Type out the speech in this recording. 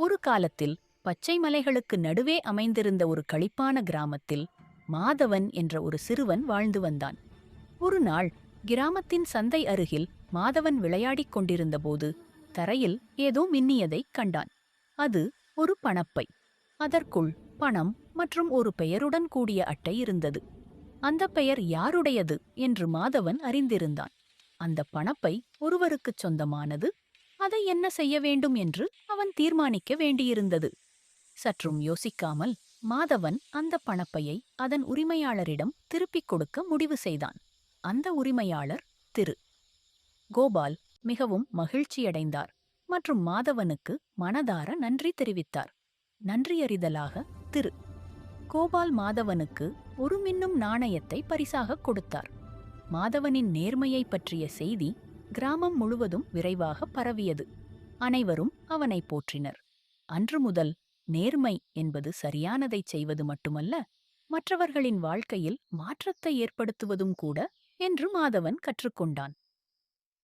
ஒரு காலத்தில் பச்சை மலைகளுக்கு நடுவே அமைந்திருந்த ஒரு களிப்பான கிராமத்தில் மாதவன் என்ற ஒரு சிறுவன் வாழ்ந்து வந்தான். ஒரு நாள் கிராமத்தின் சந்தை அருகில் மாதவன் விளையாடிக் கொண்டிருந்தபோது தரையில் ஏதோ மின்னியதைக் கண்டான். அது ஒரு பணப்பை. அதற்குள் பணம் மற்றும் ஒரு பெயருடன் கூடிய அட்டை இருந்தது. அந்த பெயர் யாருடையது என்று மாதவன் அறிந்திருந்தான். அந்த பணப்பை ஒருவருக்குச் சொந்தமானது. அதை என்ன செய்ய வேண்டும் என்று அவன் தீர்மானிக்க வேண்டியிருந்தது. சற்றும் யோசிக்காமல் மாதவன் அந்த பணப்பையை அதன் உரிமையாளரிடம் திருப்பிக் கொடுக்க முடிவு செய்தான். அந்த உரிமையாளர் திரு. கோபால் மிகவும் மகிழ்ச்சியடைந்தார் மற்றும் மாதவனுக்கு மனதார நன்றி தெரிவித்தார். நன்றியறிதலாக திரு. கோபால் மாதவனுக்கு ஒரு மின்னும் நாணயத்தை பரிசாக கொடுத்தார். மாதவனின் நேர்மையை பற்றிய செய்தி கிராமம் முழுவதும் விரைவாக பரவியது. அனைவரும் அவனை போற்றினர். அன்று முதல் நேர்மை என்பது சரியானதைச் செய்வது மட்டுமல்ல, மற்றவர்களின் வாழ்க்கையில் மாற்றத்தை ஏற்படுத்துவதும் கூட என்று மாதவன் கற்றுக்கொண்டான்.